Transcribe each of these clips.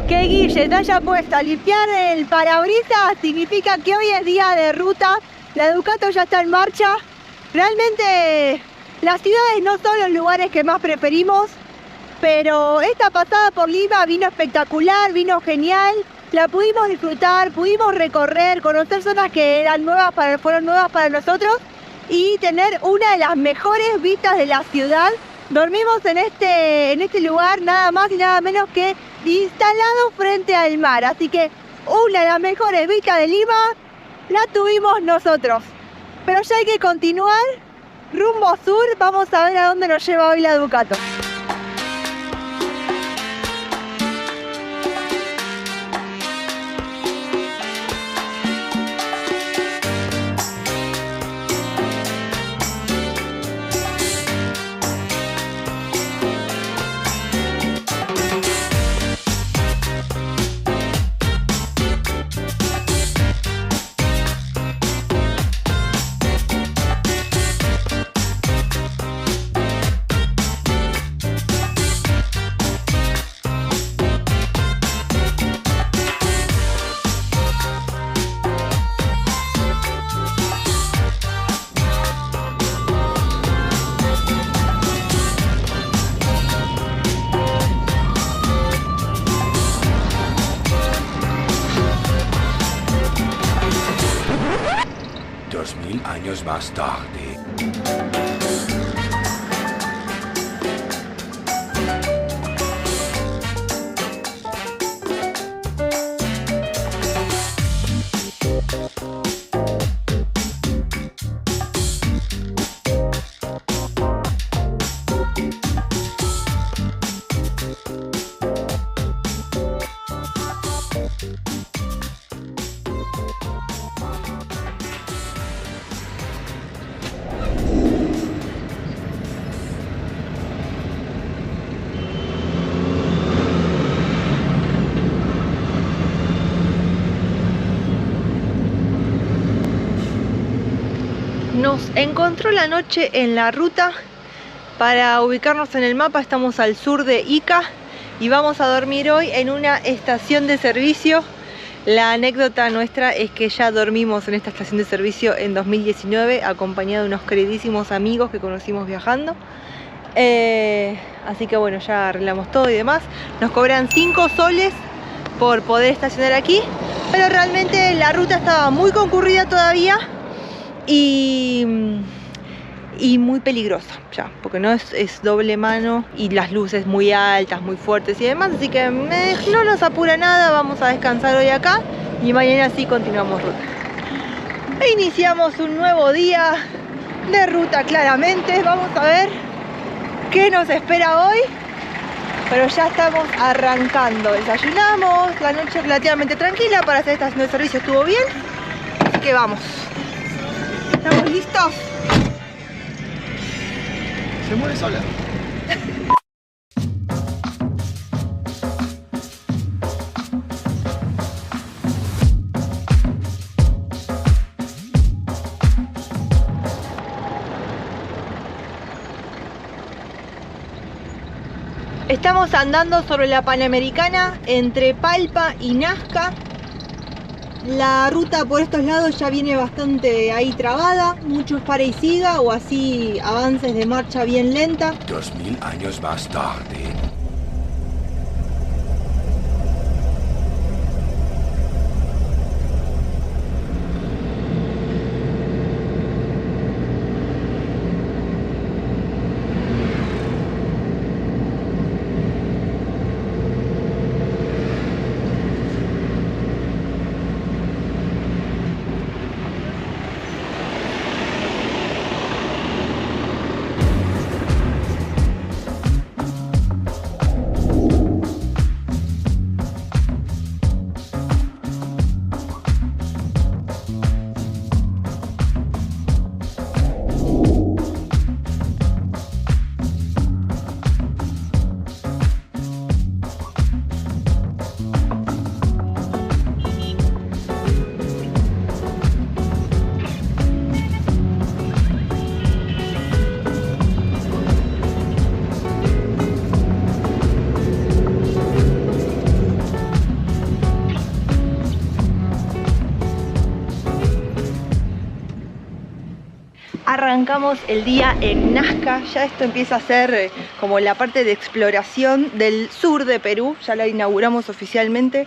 Que Guille te haya puesto a limpiar el parabrisas significa que hoy es día de ruta. La Ducato ya está en marcha. Realmente las ciudades no son los lugares que más preferimos, pero esta pasada por Lima vino espectacular, vino genial. La pudimos disfrutar, pudimos recorrer, conocer zonas que fueron nuevas para nosotros y tener una de las mejores vistas de la ciudad. Dormimos en este lugar nada más y nada menos que instalado frente al mar, así que una de las mejores vistas de Lima la tuvimos nosotros. Pero ya hay que continuar rumbo sur, vamos a ver a dónde nos lleva hoy la Ducato. Años más tarde. Nos encontró la noche en la ruta. Para ubicarnos en el mapa estamos al sur de Ica y vamos a dormir hoy en una estación de servicio. La anécdota nuestra es que ya dormimos en esta estación de servicio en 2019 acompañado de unos queridísimos amigos que conocimos viajando. Así que bueno, ya arreglamos todo y demás. Nos cobran 5 soles por poder estacionar aquí, pero realmente la ruta estaba muy concurrida todavía y muy peligrosa ya, porque no es doble mano y las luces muy altas, muy fuertes y demás, así que no nos apura nada, vamos a descansar hoy acá y mañana sí continuamos ruta. E iniciamos un nuevo día de ruta claramente, vamos a ver qué nos espera hoy, pero ya estamos arrancando, desayunamos, la noche relativamente tranquila para hacer esta estación de servicio, estuvo bien, así que vamos. ¿Estamos listos? Se mueve sola. Estamos andando sobre la Panamericana entre Palpa y Nazca. La ruta por estos lados ya viene bastante ahí trabada, muchos para y siga o así avances de marcha bien lenta. 2000 años más tarde. arrancamos el día en Nazca. Ya esto empieza a ser como la parte de exploración del sur de Perú. Ya la inauguramos oficialmente.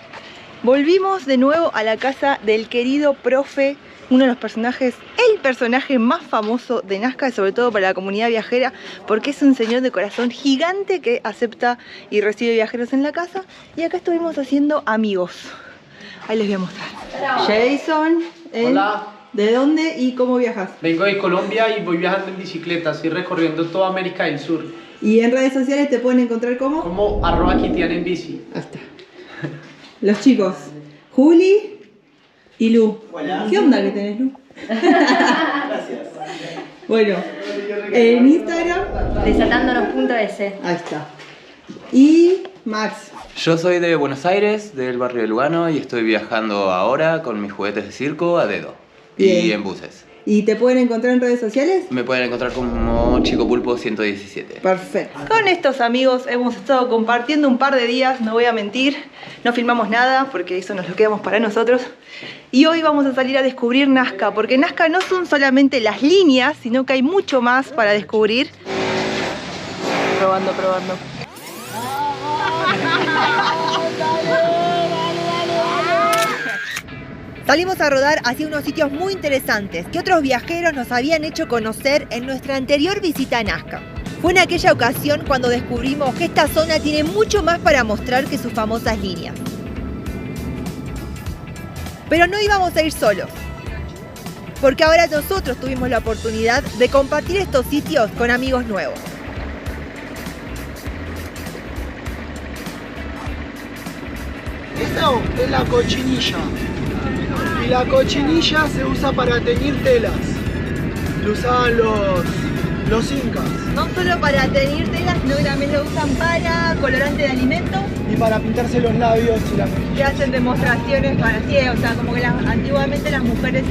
Volvimos de nuevo a la casa del querido profe, uno de los personajes, el personaje más famoso de Nazca, y sobre todo para la comunidad viajera, porque es un señor de corazón gigante que acepta y recibe viajeros en la casa. Y acá estuvimos haciendo amigos. Ahí les voy a mostrar. Jason, hola. ¿De dónde y cómo viajas? Vengo de Colombia y voy viajando en bicicleta, estoy recorriendo toda América del Sur. ¿Y en redes sociales te pueden encontrar cómo? Como @Kitian en bici. Ahí está. Los chicos, Juli y Lu. Hola. ¿Qué onda que tenés, Lu? Gracias. Bueno, en Instagram, Desatándonos.es. ahí está. Y Max. Yo soy de Buenos Aires, del barrio de Lugano, y estoy viajando ahora con mis juguetes de circo a dedo. Bien. Y en buses. ¿Y te pueden encontrar en redes sociales? Me pueden encontrar como Chico Pulpo 117. Perfecto. Con estos amigos hemos estado compartiendo un par de días, no voy a mentir. No filmamos nada porque eso nos lo quedamos para nosotros. Y hoy vamos a salir a descubrir Nazca, porque Nazca no son solamente las líneas, sino que hay mucho más para descubrir. Probando. Salimos a rodar hacia unos sitios muy interesantes que otros viajeros nos habían hecho conocer en nuestra anterior visita a Nazca. Fue en aquella ocasión cuando descubrimos que esta zona tiene mucho más para mostrar que sus famosas líneas. Pero no íbamos a ir solos, porque ahora nosotros tuvimos la oportunidad de compartir estos sitios con amigos nuevos. Esta es la cochinilla. Y la cochinilla se usa para teñir telas. Lo usaban los incas. No solo para teñir telas, sino que también lo usan para colorante de alimentos. Y para pintarse los labios y la mejilla. Que hacen demostraciones para sí, o sea, como que antiguamente las mujeres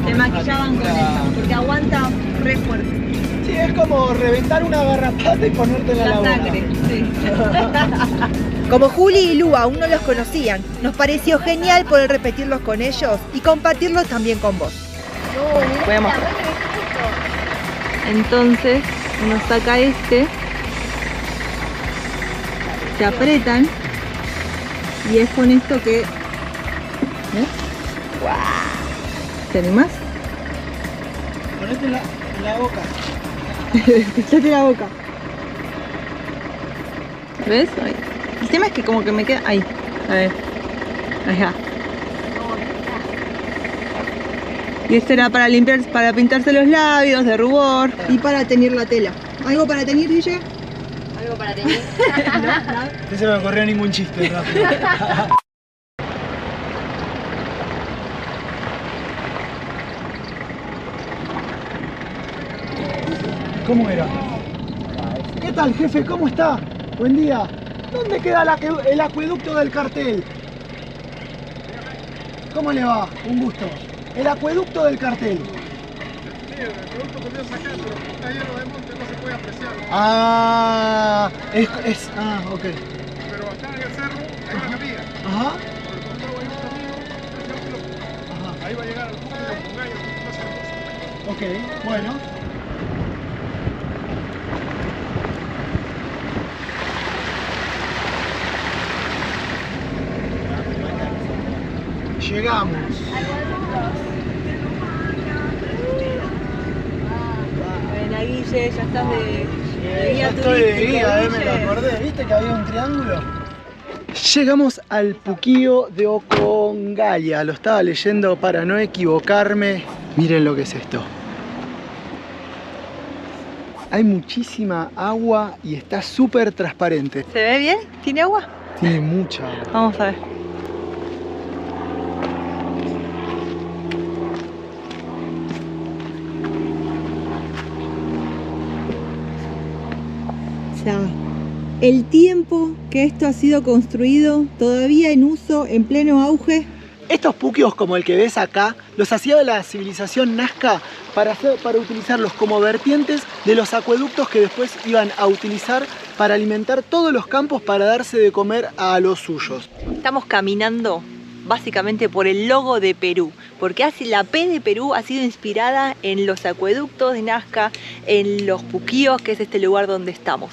se maquillaban con eso, porque aguanta re fuerte. Sí, es como reventar una garrapata y ponértela en la boca. Sangre, sí. Como Juli y Lu aún no los conocían, nos pareció genial poder repetirlos con ellos y compartirlos también con vos. Voy a mostrar. Entonces uno saca este, se apretan y es con esto que... ¡Guau! ¿Te animás? Ponete en la boca. Fíjate la boca. ¿Ves? Ahí. El tema es que como que me queda... Ahí. A ver. Ajá. Y esto era para limpiar, para pintarse los labios de rubor y para teñir la tela. ¿Algo para teñir, Guille? Algo para tener. No se me ocurrió ningún chiste rápido. ¿Cómo era? ¿Qué tal, jefe? ¿Cómo está? Buen día. ¿Dónde queda el acueducto del cartel? ¿Cómo le va? Un gusto. El acueducto del cartel. Sí, el acueducto comienza acá, pero como está lleno de monte no se puede apreciar. Ah, ok. Pero acá en el cerro hay una capilla. Ajá. Por el otro lado hay un camino, 3 kilómetros. Ajá. Ahí va a llegar al punto de Pungayo, que más hermoso. Ok, bueno. Llegamos. Bueno, Guille, ya estás de Ya estoy de guía, me lo acordé. ¿Viste que había un triángulo? Llegamos al Puquío de Ocongaya. Lo estaba leyendo para no equivocarme. Miren lo que es esto. Hay muchísima agua y está súper transparente. ¿Se ve bien? ¿Tiene agua? Tiene mucha agua. Vamos a ver. O sea, el tiempo que esto ha sido construido, todavía en uso, en pleno auge. Estos puquios como el que ves acá, los hacía la civilización Nazca para utilizarlos como vertientes de los acueductos que después iban a utilizar para alimentar todos los campos para darse de comer a los suyos. Estamos caminando básicamente por el logo de Perú, porque la P de Perú ha sido inspirada en los acueductos de Nazca, en los Puquíos, que es este lugar donde estamos.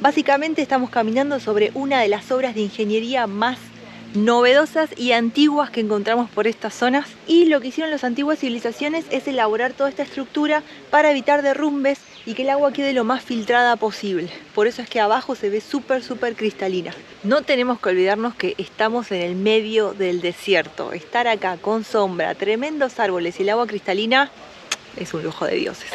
Básicamente estamos caminando sobre una de las obras de ingeniería más novedosas y antiguas que encontramos por estas zonas, y lo que hicieron las antiguas civilizaciones es elaborar toda esta estructura para evitar derrumbes y que el agua quede lo más filtrada posible. Por eso es que abajo se ve súper cristalina. No tenemos que olvidarnos que estamos en el medio del desierto. Estar acá con sombra, tremendos árboles y el agua cristalina es un lujo de dioses.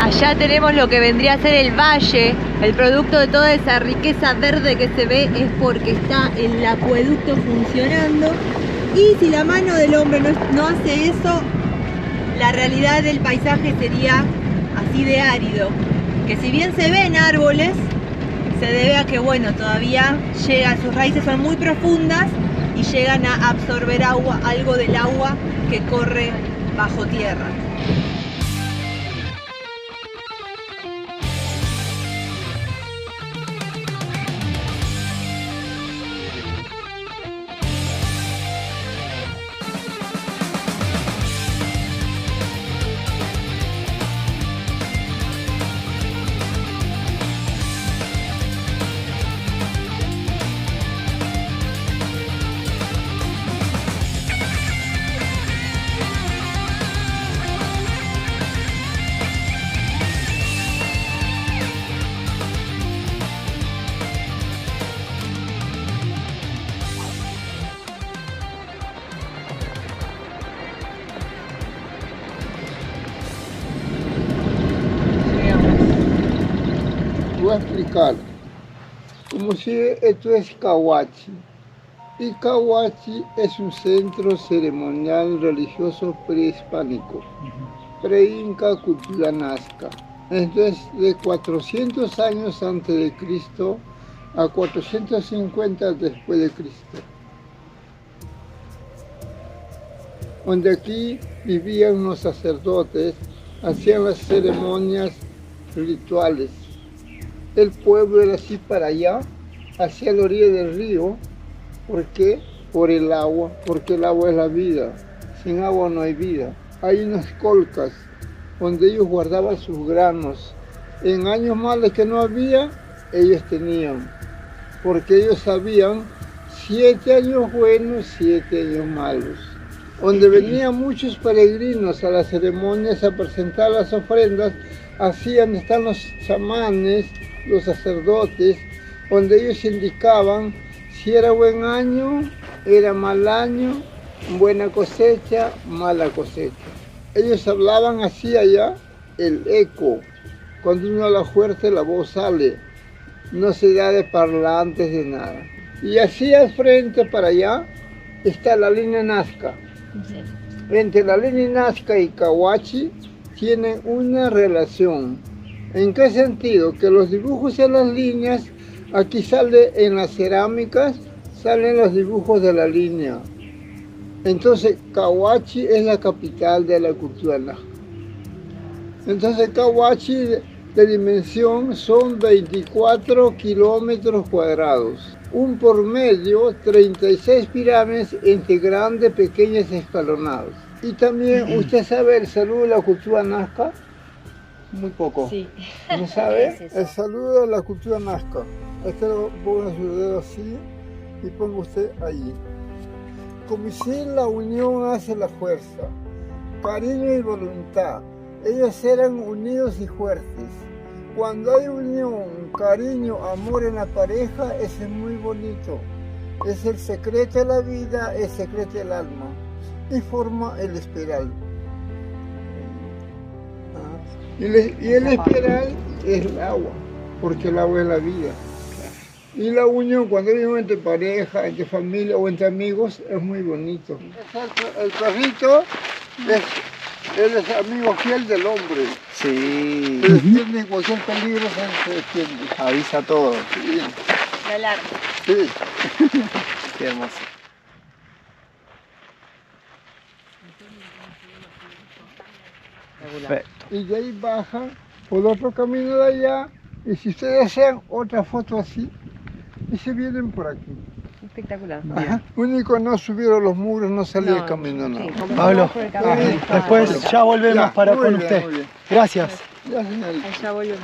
Allá tenemos lo que vendría a ser el valle. El producto de toda esa riqueza verde que se ve es porque está el acueducto funcionando. Y si la mano del hombre no hace eso, la realidad del paisaje sería así de árido. Que si bien se ven árboles, se debe a que, bueno, todavía sus raíces son muy profundas y llegan a absorber agua, algo del agua que corre bajo tierra. Voy a explicar. Como si esto es Cahuachi. Y Cahuachi es un centro ceremonial religioso prehispánico, pre-inca, cultura nazca. Entonces, de 400 años antes de Cristo a 450 después de Cristo. Donde aquí vivían los sacerdotes, hacían las ceremonias rituales. El pueblo era así para allá, hacia la orilla del río. ¿Por qué? Por el agua, porque el agua es la vida. Sin agua no hay vida. Hay unas colcas donde ellos guardaban sus granos. En años malos que no había, ellos tenían. Porque ellos sabían 7 años buenos, 7 años malos. Donde venían muchos peregrinos a las ceremonias a presentar las ofrendas, hacían están los chamanes, los sacerdotes, donde ellos indicaban si era buen año, era mal año, buena cosecha, mala cosecha. Ellos hablaban así allá, el eco. Cuando uno habla fuerte, la voz sale. No se da de parlantes de nada. Y así al frente para allá está la línea Nazca. Entre la línea Nazca y Cahuachi tienen una relación. ¿En qué sentido? Que los dibujos en las líneas, aquí sale en las cerámicas, salen los dibujos de la línea. Entonces, Cahuachi es la capital de la cultura nazca. Entonces, Cahuachi de dimensión son 24 kilómetros cuadrados. Un por medio, 36 pirámides entre grandes, pequeñas, escalonadas. Y también, ¿usted sabe el saludo de la cultura nazca? Muy poco. Sí. ¿No sabe? El saludo de la cultura nazca. Este lo pongo en su dedo así y pongo usted allí. Como si la unión hace la fuerza, cariño y voluntad. Ellos eran unidos y fuertes. Cuando hay unión, cariño, amor en la pareja, eso es muy bonito. Es el secreto de la vida, el secreto del alma. Y forma el espiral. Y el espiral es el agua, porque el agua es la vida. Y la unión, cuando hay unión entre pareja, entre familia o entre amigos, es muy bonito. El perrito él es amigo fiel del hombre. Sí. Se defiende en cualquier peligro, se defiende. Avisa todo. Sí. La alarma. Sí. Qué hermoso. y de ahí bajan por otro camino de allá, y si ustedes desean otra foto así, y se vienen por aquí. Espectacular. Ajá. Único, no subieron los muros, no salía el camino, no. Pablo, después ya volvemos Ya, para muy con bien, usted. muy bien. Gracias. Ya, señorita. Allá volvemos.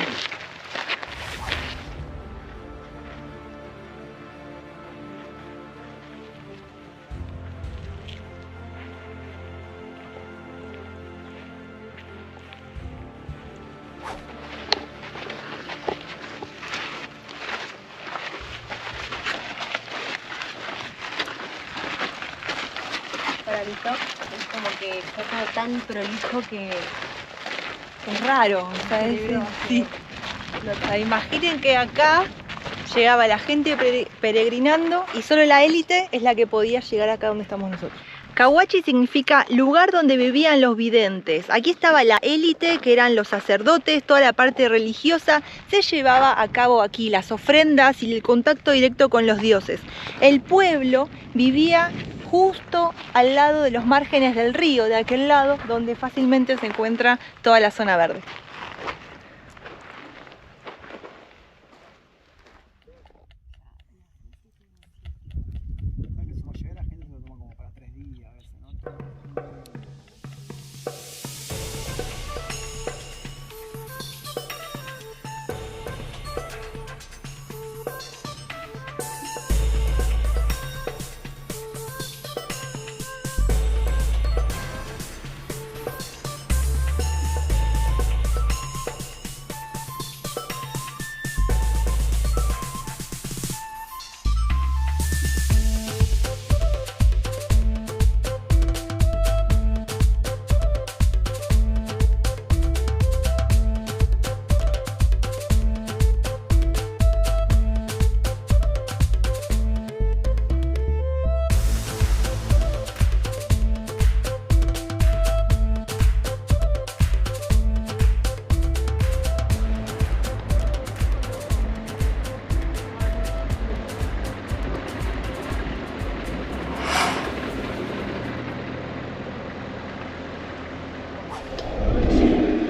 Para Víctor es como que está todo tan prolijo que es raro, ¿sabes? Sí. O sea, imaginen que acá llegaba la gente peregrinando y solo la élite es la que podía llegar acá donde estamos nosotros. Cahuachi significa lugar donde vivían los videntes. Aquí estaba la élite, que eran los sacerdotes, toda la parte religiosa se llevaba a cabo aquí, las ofrendas y el contacto directo con los dioses. El pueblo vivía justo al lado de los márgenes del río, de aquel lado donde fácilmente se encuentra toda la zona verde.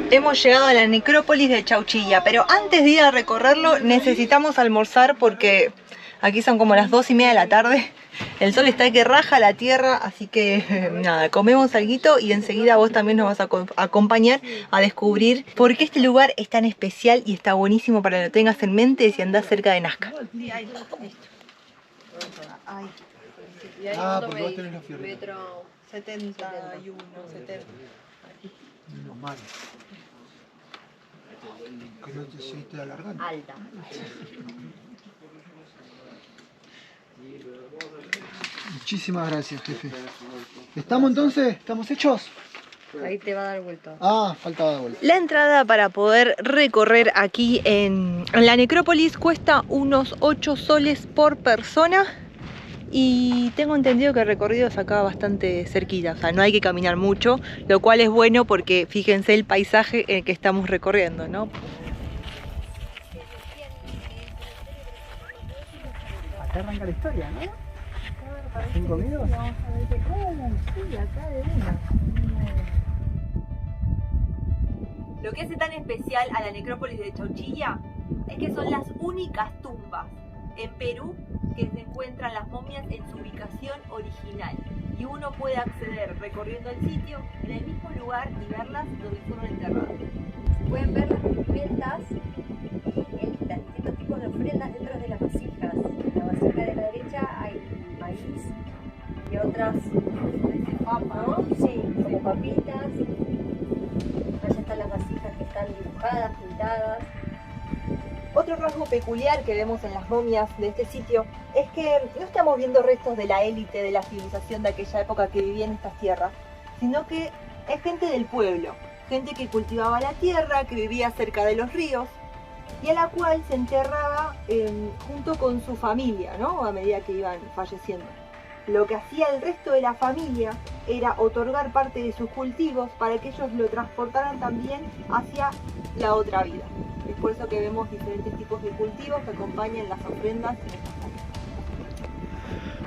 Hemos llegado a la necrópolis de Chauchilla, pero antes de ir a recorrerlo necesitamos almorzar porque aquí son como las 2:30 de la tarde. El sol está que raja la tierra, así que nada, comemos alguito y enseguida vos también nos vas a acompañar a descubrir por qué este lugar es tan especial y está buenísimo para que lo tengas en mente si andás cerca de Nazca. Ah, porque vos tenés los fierros. Metro 71, 70. Menos mal. Que no te seguiste alargando. alta. Muchísimas gracias, jefe. ¿Estamos entonces? ¿Estamos hechos? Ahí te va a dar vuelta. Ah, faltaba de vuelta. La entrada para poder recorrer aquí en la necrópolis cuesta unos 8 soles por persona. Y tengo entendido que el recorrido es acá bastante cerquita, o sea, no hay que caminar mucho, lo cual es bueno porque fíjense el paisaje en el que estamos recorriendo, ¿no? Acá arranca la historia, ¿no? 5 minutos. Lo que hace tan especial a la necrópolis de Chauchilla es que son las únicas tumbas en Perú que se encuentran las momias en su ubicación original y uno puede acceder recorriendo el sitio en el mismo lugar y verlas donde fueron enterradas. Se pueden ver las vestimentas y los distintos tipos de ofrendas dentro de las vasijas. En la vasija de la derecha hay maíz y otras papas, ¿no? Sí, como papitas. Allá están las vasijas que están dibujadas, pintadas. Otro rasgo peculiar que vemos en las momias de este sitio es que no estamos viendo restos de la élite de la civilización de aquella época que vivía en estas tierras, sino que es gente del pueblo, gente que cultivaba la tierra, que vivía cerca de los ríos y a la cual se enterraba junto con su familia, ¿no? A medida que iban falleciendo. Lo que hacía el resto de la familia era otorgar parte de sus cultivos para que ellos lo transportaran también hacia la otra vida. Es por eso que vemos diferentes tipos de cultivos que acompañan las ofrendas en estas áreas.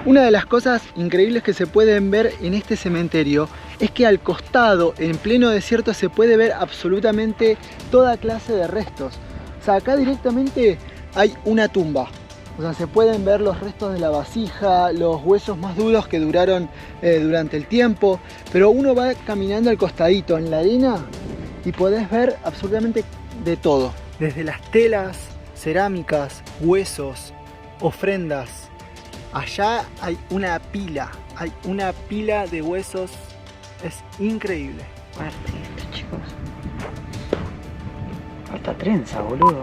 Una de las cosas increíbles que se pueden ver en este cementerio es que al costado, en pleno desierto, se puede ver absolutamente toda clase de restos. O sea, acá directamente hay una tumba. O sea, se pueden ver los restos de la vasija, los huesos más duros que duraron durante el tiempo. Pero uno va caminando al costadito en la arena y podés ver absolutamente de todo. Desde las telas, cerámicas, huesos, ofrendas. Allá hay una pila de huesos. Es increíble. Fuerte esto, chicos. Falta trenza, boludo.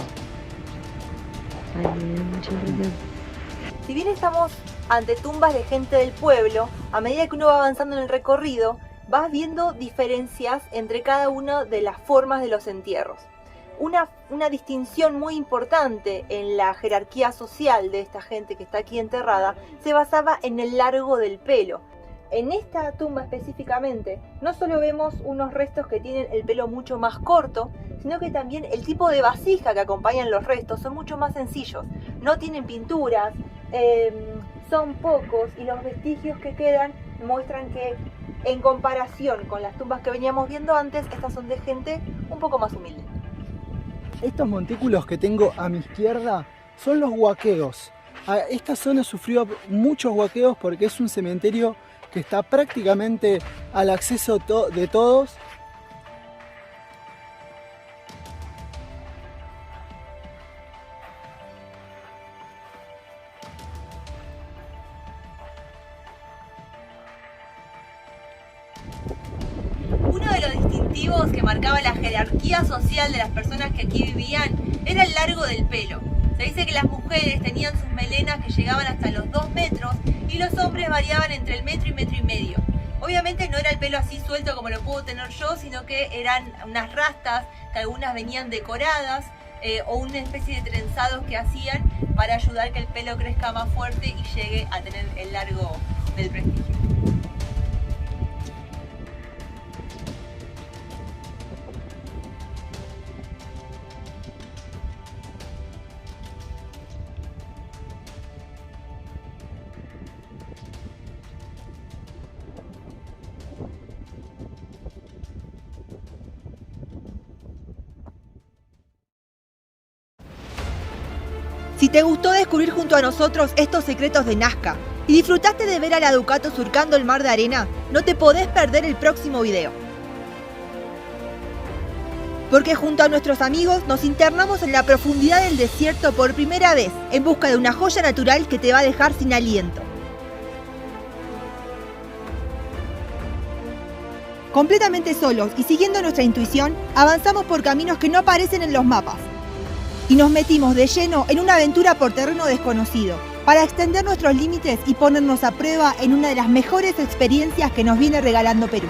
Ay, me da mucha impresión. Si bien estamos ante tumbas de gente del pueblo, a medida que uno va avanzando en el recorrido, vas viendo diferencias entre cada una de las formas de los entierros. Una distinción muy importante en la jerarquía social de esta gente que está aquí enterrada se basaba en el largo del pelo. En esta tumba específicamente, no solo vemos unos restos que tienen el pelo mucho más corto, sino que también el tipo de vasija que acompañan los restos son mucho más sencillos. No tienen pinturas, son pocos, y los vestigios que quedan muestran que en comparación con las tumbas que veníamos viendo antes, estas son de gente un poco más humilde. Estos montículos que tengo a mi izquierda son los huaqueos. Esta zona sufrió muchos huaqueos porque es un cementerio que está prácticamente al acceso de todos. Uno de los distintivos que marcaba la jerarquía social de las personas que aquí vivían era el largo del pelo. Se dice que las mujeres tenían sus melenas que llegaban hasta los 2 metros y los hombres variaban entre el metro y medio. Obviamente no era el pelo así suelto como lo puedo tener yo, sino que eran unas rastas que algunas venían decoradas o una especie de trenzados que hacían para ayudar que el pelo crezca más fuerte y llegue a tener el largo del prestigio. Si te gustó descubrir junto a nosotros estos secretos de Nazca y disfrutaste de ver a la Ducato surcando el mar de arena, no te podés perder el próximo video. Porque junto a nuestros amigos nos internamos en la profundidad del desierto por primera vez en busca de una joya natural que te va a dejar sin aliento. Completamente solos y siguiendo nuestra intuición, avanzamos por caminos que no aparecen en los mapas. Y nos metimos de lleno en una aventura por terreno desconocido, para extender nuestros límites y ponernos a prueba en una de las mejores experiencias que nos viene regalando Perú.